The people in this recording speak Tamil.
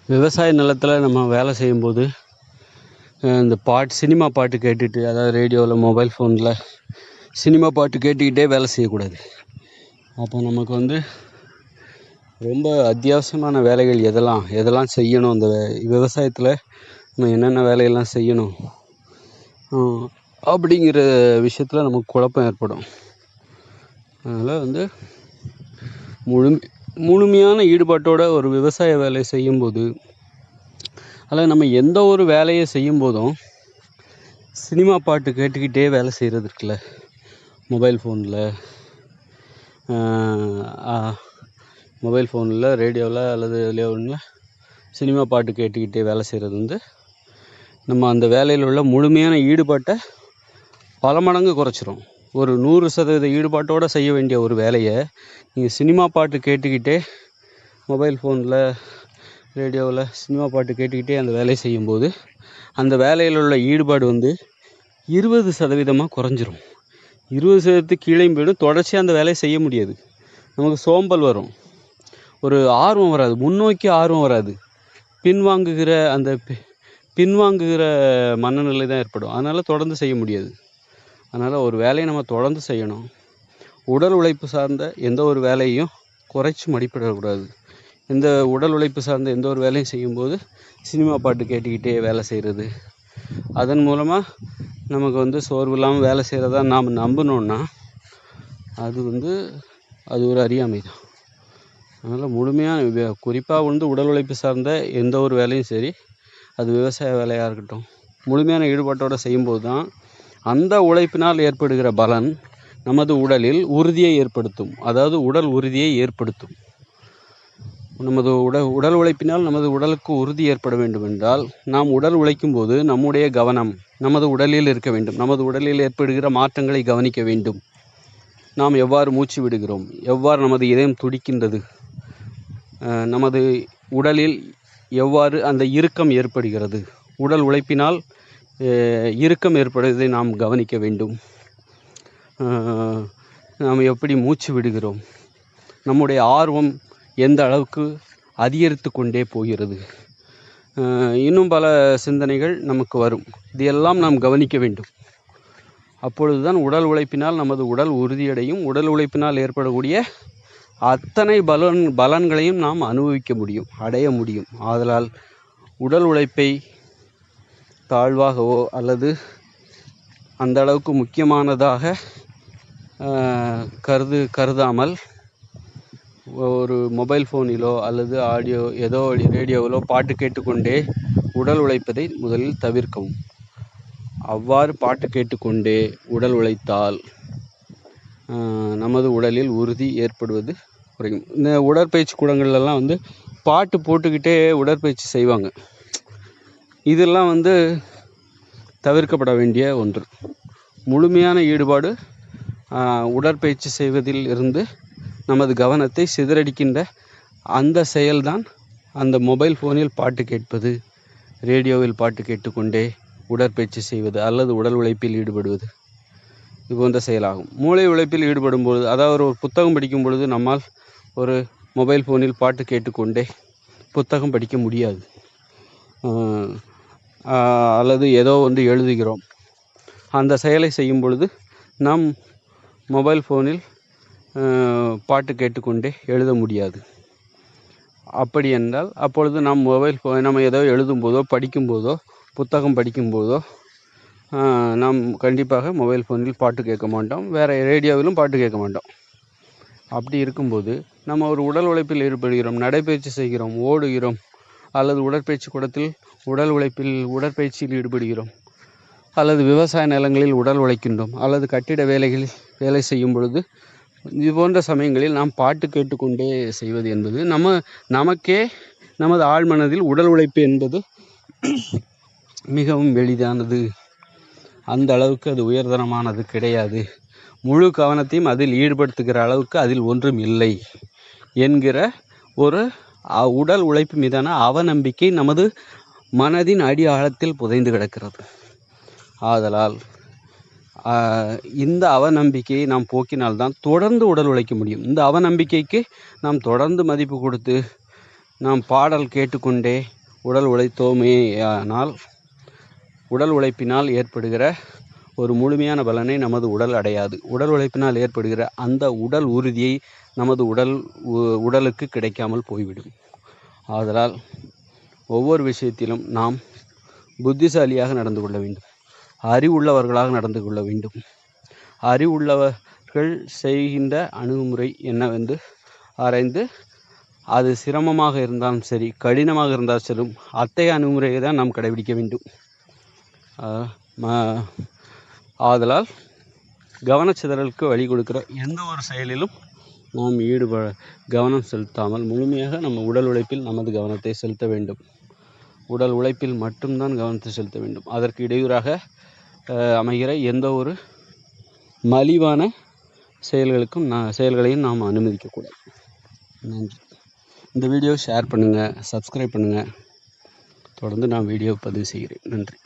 விவசாய நிலத்தில் நம்ம வேலை செய்யும்போது இந்த சினிமா பாட்டு கேட்டுட்டு, அதாவது ரேடியோவில், மொபைல் ஃபோனில் சினிமா பாட்டு கேட்டுக்கிட்டே வேலை செய்யக்கூடாது. அப்போ நமக்கு ரொம்ப அத்தியாவசியமான வேலைகள் எதெல்லாம் செய்யணும், அந்த விவசாயத்தில் நம்ம என்னென்ன வேலையெல்லாம் செய்யணும் அப்படிங்கிற விஷயத்தில் நமக்கு குழப்பம் ஏற்படும். அதனால் முழுமையான ஈடுபாட்டோட ஒரு விவசாய வேலையை செய்யும்போது, அதில் நம்ம எந்த ஒரு வேலையை செய்யும் போதும் சினிமா பாட்டு கேட்டுக்கிட்டே வேலை செய்கிறது இருக்குல்ல, மொபைல் ஃபோனில் ரேடியோவில் அல்லது இதுலேயோ ஒன்று சினிமா பாட்டு கேட்டுக்கிட்டே வேலை செய்கிறது நம்ம அந்த வேலையில் உள்ள முழுமையான ஈடுபாட்டை பல மடங்கு குறைச்சிரும். ஒரு 100% ஈடுபாட்டோடு செய்ய வேண்டிய ஒரு வேலையை நீங்கள் சினிமா பாட்டு கேட்டுக்கிட்டே, மொபைல் ஃபோனில், ரேடியோவில் சினிமா பாட்டு கேட்டுக்கிட்டே அந்த வேலையை செய்யும்போது அந்த வேலையில் உள்ள ஈடுபாடு 20% குறைஞ்சிரும். 20% கீழே போய்டும். தொடர்ச்சியாக அந்த வேலையை செய்ய முடியாது. நமக்கு சோம்பல் வரும், ஒரு ஆர்வம் வராது, முன்னோக்கி ஆர்வம் வராது, பின்வாங்குகிற மனநிலை தான் ஏற்படும். அதனால் தொடர்ந்து செய்ய முடியாது. அதனால் ஒரு வேலையை நம்ம தொடர்ந்து செய்யணும். உடல் உழைப்பு சார்ந்த எந்த ஒரு வேலையும் குறைச்சி மதிப்பிடக்கூடாது. இந்த உடல் உழைப்பு சார்ந்த எந்த ஒரு வேலையும் செய்யும்போது சினிமா பாட்டு கேட்டுக்கிட்டே வேலை செய்கிறது, அதன் மூலமாக நமக்கு சோர்வு இல்லாமல் வேலை செய்கிறதா நாம் நம்பினோன்னா அது ஒரு அறியாமை தான். அதனால் முழுமையாக குறிப்பாக உடல் உழைப்பு சார்ந்த எந்த ஒரு வேலையும் சரி, அது விவசாய வேலையாக இருக்கட்டும், முழுமையான ஈடுபாட்டோடு செய்யும்போது தான் அந்த உழைப்பினால் ஏற்படுகிற பலன் நமது உடலில் உறுதியை ஏற்படுத்தும். அதாவது உடல் உறுதியை ஏற்படுத்தும். நமது உடல் உழைப்பினால் நமது உடலுக்கு உறுதி ஏற்பட வேண்டும் என்றால், நாம் உடல் உழைக்கும் போது நம்முடைய கவனம் நமது உடலில் இருக்க வேண்டும். நமது உடலில் ஏற்படுகிற மாற்றங்களை கவனிக்க வேண்டும். நாம் எவ்வாறு மூச்சு விடுகிறோம், எவ்வாறு நமது இதயம் துடிக்கின்றது, நமது உடலில் எவ்வாறு அந்த இறுக்கம் ஏற்படுகிறது, உடல் உழைப்பினால் இறுக்கம் ஏற்படுவதை நாம் கவனிக்க வேண்டும். நாம் எப்படி மூச்சு விடுகிறோம், நம்முடைய ஆர்வம் எந்த அளவுக்கு அதிகரித்து கொண்டே போகிறது, இன்னும் பல சிந்தனைகள் நமக்கு வரும். இதையெல்லாம் நாம் கவனிக்க வேண்டும். அப்பொழுதுதான் உடல் உழைப்பினால் நமது உடல் உறுதியடையும். உடல் உழைப்பினால் ஏற்படக்கூடிய அத்தனை பலன்களையும் நாம் அனுபவிக்க முடியும், அடைய முடியும். ஆதலால் உடல் உழைப்பை தாழ்வாகவோ அல்லது அந்த அளவுக்கு முக்கியமானதாக கருதாமல், ஒரு மொபைல் ஃபோனிலோ அல்லது ரேடியோவிலோ பாட்டு கேட்டுக்கொண்டே உடல் உழைப்பதை முதலில் தவிர்க்கவும். அவ்வாறு பாட்டு கேட்டுக்கொண்டே உடல் உழைத்தால் நமது உடலில் உறுதி ஏற்படுவது குறையும். இந்த உடற்பயிற்சி கூடங்கள்லாம் பாட்டு போட்டுக்கிட்டே உடற்பயிற்சி செய்வாங்க. இதெல்லாம் தவிர்க்கப்பட வேண்டிய ஒன்று. முழுமையான ஈடுபாடு உடற்பயிற்சி செய்வதில் இருந்து நமது கவனத்தை சிதறடிக்கின்ற அந்த செயல்தான் அந்த மொபைல் ஃபோனில் பாட்டு கேட்பது, ரேடியோவில் பாட்டு கேட்டுக்கொண்டே உடற்பயிற்சி செய்வது அல்லது உடல் உழைப்பில் ஈடுபடுவது, இது போன்ற செயலாகும். மூளை உழைப்பில் ஈடுபடும் பொழுது, அதாவது ஒரு புத்தகம் படிக்கும் பொழுது நம்மால் ஒரு மொபைல் ஃபோனில் பாட்டு கேட்டுக்கொண்டே புத்தகம் படிக்க முடியாது. அல்லது ஏதோ எழுதுகிறோம், அந்த செயலை செய்யும் பொழுது நாம் மொபைல் ஃபோனில் பாட்டு கேட்டுக்கொண்டே எழுத முடியாது. அப்படி என்றால் அப்பொழுது நாம் நம்ம ஏதோ எழுதும்போதோ படிக்கும்போதோ புத்தகம் படிக்கும்போதோ நாம் கண்டிப்பாக மொபைல் ஃபோனில் பாட்டு கேட்க மாட்டோம், வேறு ரேடியோவிலும் பாட்டு கேட்க மாட்டோம். அப்படி இருக்கும்போது நம்ம ஒரு உடல் உழைப்பில் ஈடுபடுகிறோம், நடைப்பயிற்சி செய்கிறோம், ஓடுகிறோம், அல்லது உடற்பயிற்சி கூடத்தில் உடற்பயிற்சியில் ஈடுபடுகிறோம், அல்லது விவசாய நிலங்களில் உடல் உழைக்கின்றோம், அல்லது கட்டிட வேலைகளில் வேலை செய்யும் பொழுது இது போன்ற சமயங்களில் நாம் பாட்டு கேட்டுக்கொண்டே செய்வது என்பது நமக்கே நமது ஆழ்மனதில் உடல் உழைப்பு என்பது மிகவும் எளிதானது. அந்த அளவுக்கு அது உயர்தரமானது கிடையாது. முழு கவனத்தையும் அதில் ஈடுபடுத்துகிற அளவுக்கு அதில் ஒன்றும் இல்லை என்கிற ஒரு உடல் உழைப்பு மீதான அவநம்பிக்கை நமது மனதின் அடி ஆழத்தில் புதைந்து கிடக்கிறது. ஆதலால் இந்த அவநம்பிக்கையை நாம் போக்கினால்தான் தொடர்ந்து உடல் உழைக்க முடியும். இந்த அவநம்பிக்கைக்கு நாம் தொடர்ந்து மதிப்பு கொடுத்து நாம் பாடல் கேட்டுக்கொண்டே உடல் உழைத்தோமேயானால் உடல் உழைப்பினால் ஏற்படுகிற ஒரு முழுமையான பலனை நமது உடல் அடையாது. உடல் உழைப்பினால் ஏற்படுகிற அந்த உடல் உறுதியை நமது உடலுக்கு கிடைக்காமல் போய்விடும். ஆதலால் ஒவ்வொரு விஷயத்திலும் நாம் புத்திசாலியாக நடந்து கொள்ள வேண்டும், அறிவுள்ளவர்களாக நடந்து கொள்ள வேண்டும். அறிவுள்ளவர்கள் செய்கின்ற அணுகுமுறை என்னவென்று ஆராய்ந்து, அது சிரமமாக இருந்தாலும் சரி, கடினமாக இருந்தாலும் சரி, அத்தகைய அணுகுமுறையை தான் நாம் கடைபிடிக்க வேண்டும். ஆதலால் கவனச்சிதறலுக்கு வழி கொடுக்கிற எந்த ஒரு செயலிலும் நாம் கவனம் செலுத்தாமல் முழுமையாக நம்ம உடல் உழைப்பில் நமது கவனத்தை செலுத்த வேண்டும். உடல் உழைப்பில் மட்டும்தான் கவனத்தை செலுத்த வேண்டும். அதற்கு இடையூறாக அமைகிற எந்த ஒரு மலிவான செயல்களையும் நாம் அனுமதிக்கக்கூடாது. நன்றி. இந்த வீடியோ ஷேர் பண்ணுங்கள், சப்ஸ்கிரைப் பண்ணுங்கள். தொடர்ந்து நான் வீடியோ பதிவு செய்கிறேன். நன்றி.